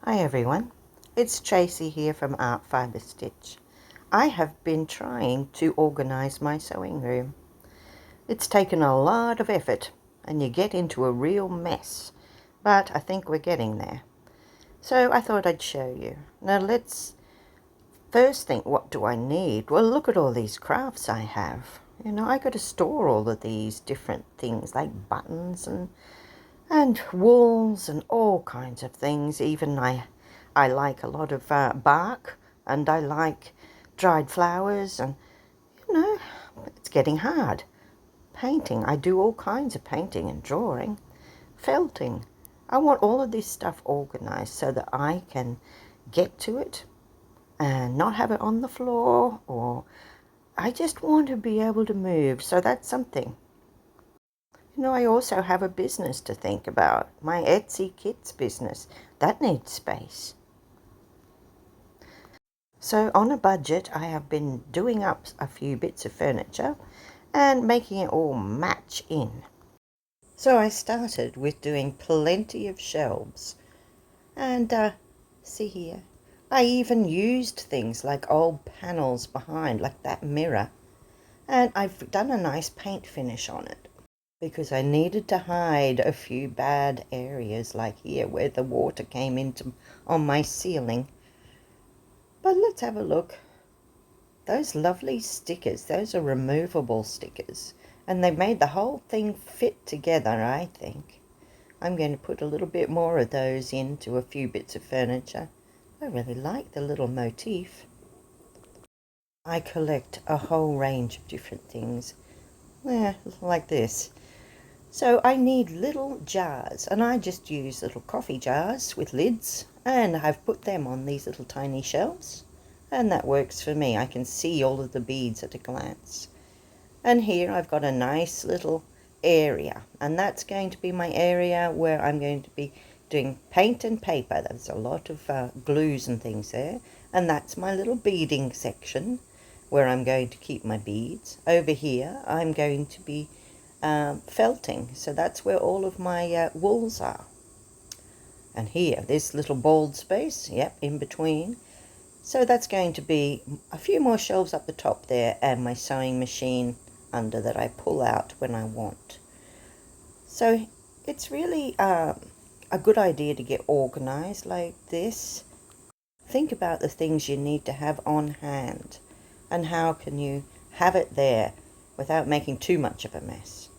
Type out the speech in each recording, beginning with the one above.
Hi everyone, it's Tracy here from Art Fibre Stitch. I have been trying to organise my sewing room. It's taken a lot of effort and you get into a real mess, but I think we're getting there. So I thought I'd show you. Now let's first think, what do I need? Well, look at all these crafts I have. I got to store all of these different things like buttons and wools and all kinds of things. Even I like a lot of bark, and I like dried flowers, and it's getting hard. Painting, I do all kinds of painting and drawing. Felting, I want all of this stuff organized so that I can get to it and not have it on the floor, or I just want to be able to move. So that's something. I also have a business to think about. My Etsy Kits business. That needs space. So on a budget, I have been doing up a few bits of furniture and making it all match in. So I started with doing plenty of shelves. And see here, I even used things like old panels behind, like that mirror. And I've done a nice paint finish on it, because I needed to hide a few bad areas, like here where the water came into on my ceiling. But let's have a look. Those lovely stickers, those are removable stickers, and they made the whole thing fit together, I think. I'm going to put a little bit more of those into a few bits of furniture. I really like the little motif. I collect a whole range of different things. Like this. So I need little jars, and I just use little coffee jars with lids, and I've put them on these little tiny shelves, and that works for me. I can see all of the beads at a glance. And here I've got a nice little area, and that's going to be my area where I'm going to be doing paint and paper. There's a lot of glues and things there, and that's my little beading section where I'm going to keep my beads. Over here I'm going to be felting, so that's where all of my wools are. And here, this little bald space, yep, in between. So that's going to be a few more shelves up the top there, and my sewing machine under that I pull out when I want. So it's really a good idea to get organized like this. Think about the things you need to have on hand, and how can you have it there without making too much of a mess.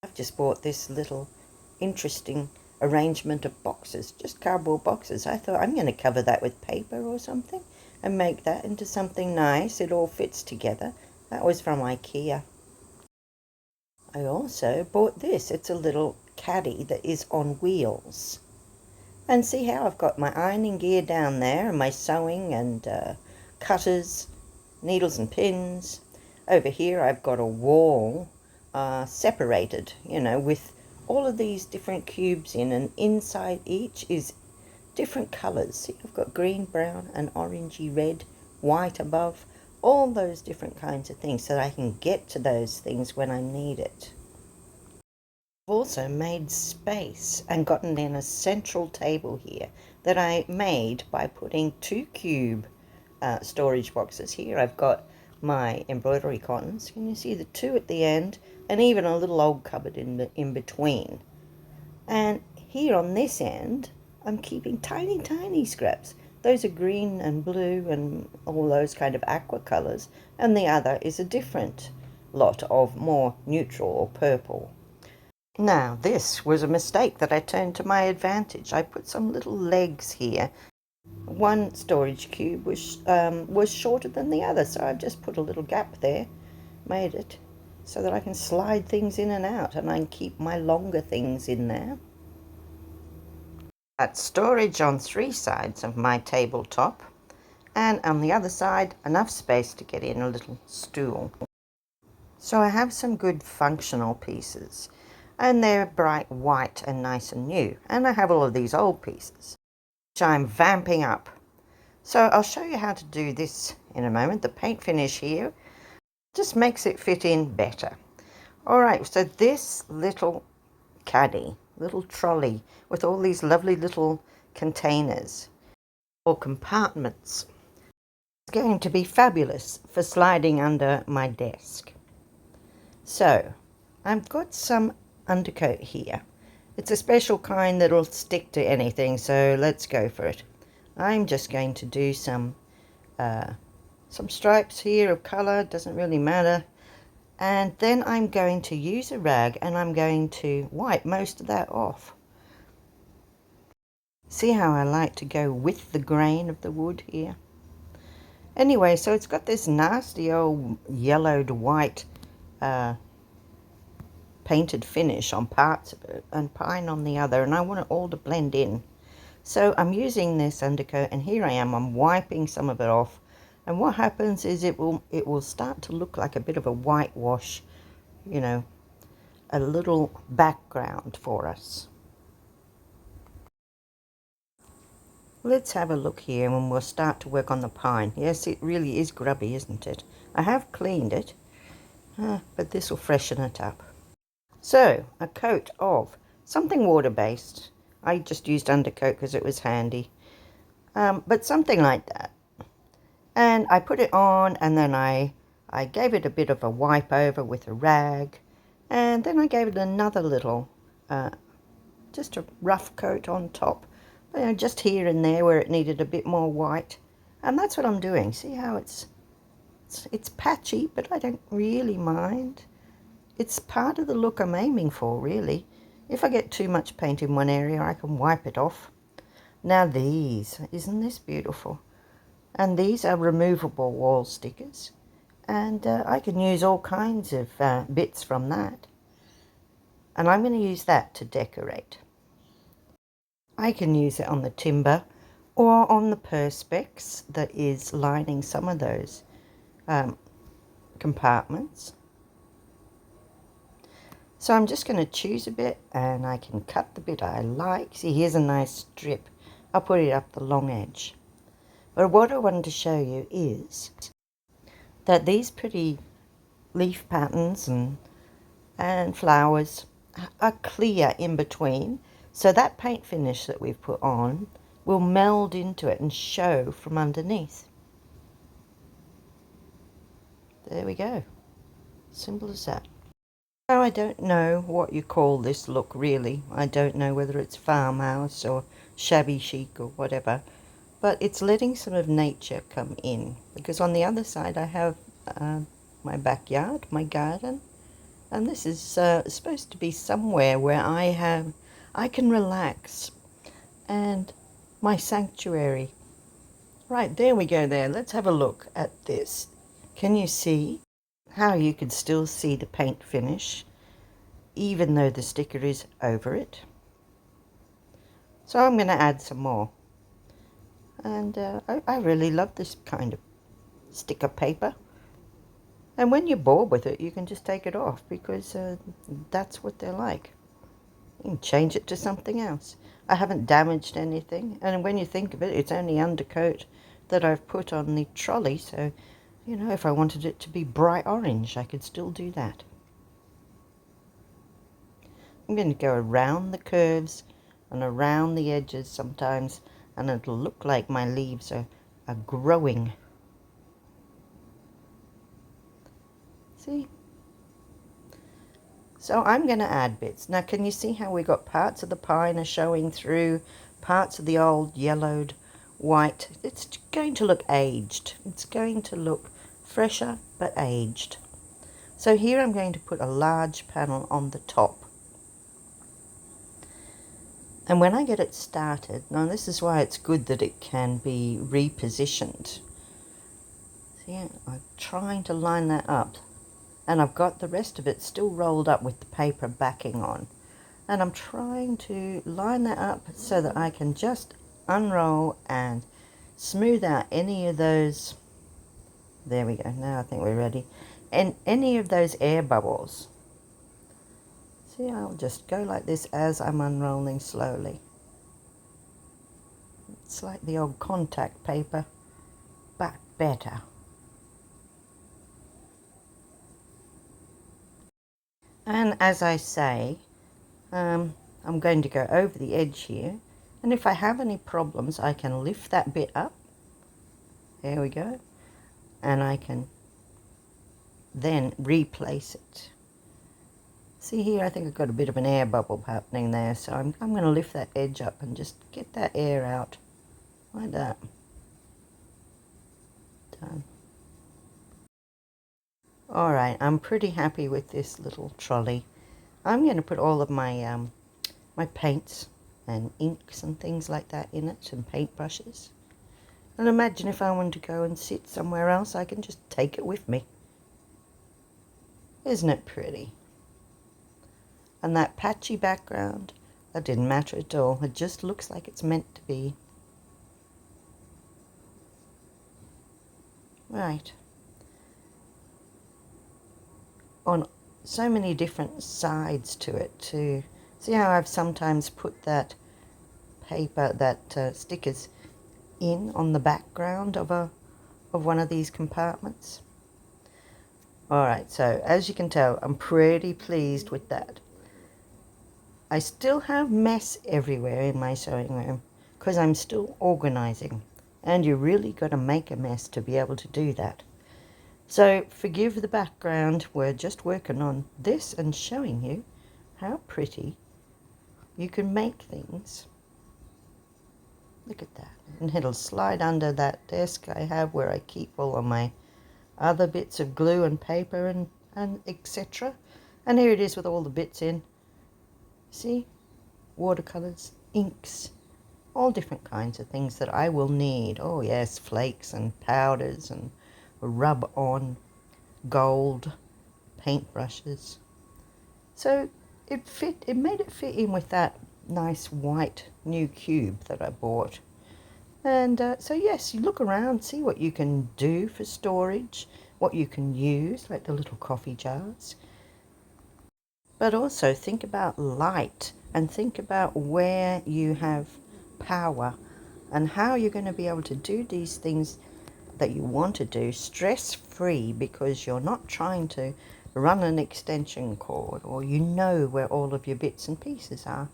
I've just bought this little interesting arrangement of boxes, just cardboard boxes. I thought I'm going to cover that with paper or something and make that into something nice. It all fits together. That was from IKEA. I also bought this. It's a little caddy that is on wheels. And see how I've got my ironing gear down there, and my sewing and cutters, needles and pins. Over here I've got a wall separated, with all of these different cubes in, and inside each is different colours. See, I've got green, brown and orangey red, white above, all those different kinds of things, so that I can get to those things when I need it. I've also made space and gotten in a central table here that I made by putting 2 cube storage boxes. Here I've got my embroidery cottons. Can you see the 2 at the end, and even a little old cupboard in between. And here on this end I'm keeping tiny scraps. Those are green and blue and all those kind of aqua colors, and the other is a different lot of more neutral or purple. Now this was a mistake that I turned to my advantage. I put some little legs here. One storage cube was shorter than the other, so I've just put a little gap there, made it so that I can slide things in and out, and I can keep my longer things in there. That's storage on 3 sides of my tabletop, and on the other side enough space to get in a little stool. So I have some good functional pieces, and they're bright white and nice and new, and I have all of these old pieces which I'm vamping up. So I'll show you how to do this in a moment. The paint finish here just makes it fit in better. Alright, so this little caddy, little trolley with all these lovely little containers or compartments. It's going to be fabulous for sliding under my desk. So I've got some undercoat here. It's a special kind that'll stick to anything, so let's go for it. I'm just going to do some stripes here of colour, doesn't really matter. And then I'm going to use a rag and I'm going to wipe most of that off. See how I like to go with the grain of the wood here? Anyway, so it's got this nasty old yellowed white painted finish on parts of it and pine on the other, and I want it all to blend in. So I'm using this undercoat, and here I am, I'm wiping some of it off, and what happens is it will start to look like a bit of a whitewash, you know, a little background for us. Let's have a look here and we'll start to work on the pine. Yes, it really is grubby, isn't it? I have cleaned it, but this will freshen it up. So, a coat of something water-based. I just used undercoat because it was handy, but something like that. And I put it on, and then I gave it a bit of a wipe over with a rag, and then I gave it another little, just a rough coat on top, you know, just here and there where it needed a bit more white. And that's what I'm doing. See how it's patchy, but I don't really mind. It's part of the look I'm aiming for, really. If I get too much paint in one area, I can wipe it off. Now these, isn't this beautiful? And these are removable wall stickers. And I can use all kinds of bits from that. And I'm going to use that to decorate. I can use it on the timber or on the perspex that is lining some of those compartments. So I'm just going to choose a bit, and I can cut the bit I like. See, here's a nice strip. I'll put it up the long edge. But what I wanted to show you is that these pretty leaf patterns and flowers are clear in between. So that paint finish that we've put on will meld into it and show from underneath. There we go. Simple as that. Now, I don't know what you call this look, really. I don't know whether it's farmhouse or shabby chic or whatever. But it's letting some of nature come in. Because on the other side I have my backyard, my garden. And this is supposed to be somewhere where I can relax. And my sanctuary. Right, there we go there. Let's have a look at this. Can you see how you can still see the paint finish even though the sticker is over it? So I'm going to add some more. And I really love this kind of sticker paper. And when you're bored with it, you can just take it off, because that's what they're like. You can change it to something else. I haven't damaged anything, and when you think of it, it's only undercoat that I've put on the trolley, so, you know, if I wanted it to be bright orange, I could still do that. I'm going to go around the curves and around the edges sometimes, and it'll look like my leaves are growing. See? So I'm going to add bits. Now, can you see how we got parts of the pine are showing through, parts of the old yellowed white? It's going to look aged. It's going to look fresher but aged. So here I'm going to put a large panel on the top. And when I get it started, now this is why it's good that it can be repositioned. See, I'm trying to line that up. And I've got the rest of it still rolled up with the paper backing on. And I'm trying to line that up so that I can just unroll and smooth out any of those. There we go. Now I think we're ready. And any of those air bubbles. See, I'll just go like this as I'm unrolling slowly. It's like the old contact paper, but better. And as I say, I'm going to go over the edge here And if I have any problems, I can lift that bit up. There we go. And I can then replace it. See here, I think I've got a bit of an air bubble happening there, so I'm going to lift that edge up and just get that air out, like that. Done. Alright, I'm pretty happy with this little trolley. I'm going to put all of my my paints and inks and things like that in it, and paintbrushes. And imagine if I wanted to go and sit somewhere else, I can just take it with me. Isn't it pretty? And that patchy background, that didn't matter at all. It just looks like it's meant to be. Right. On so many different sides to it too. See how I've sometimes put that paper, that stickers in on the background of one of these compartments? Alright, so as you can tell, I'm pretty pleased with that. I still have mess everywhere in my sewing room because I'm still organising, and you really got to make a mess to be able to do that. So forgive the background, we're just working on this and showing you how pretty you can make things. Look at that. And it'll slide under that desk I have where I keep all of my other bits of glue and paper and etc. And here it is with all the bits in. See? Watercolours, inks, all different kinds of things that I will need. Oh yes, flakes and powders and rub-on gold paintbrushes. So it made it fit in with that nice white new cube that I bought. And so yes, you look around, see what you can do for storage, what you can use, like the little coffee jars. But also think about light and think about where you have power and how you're going to be able to do these things that you want to do stress-free, because you're not trying to run an extension cord, or you know where all of your bits and pieces are.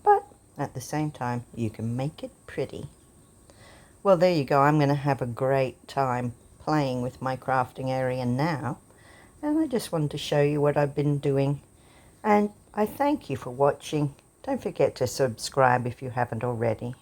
But at the same time, you can make it pretty. Well, there you go. I'm going to have a great time playing with my crafting area now. And I just wanted to show you what I've been doing. And I thank you for watching. Don't forget to subscribe if you haven't already.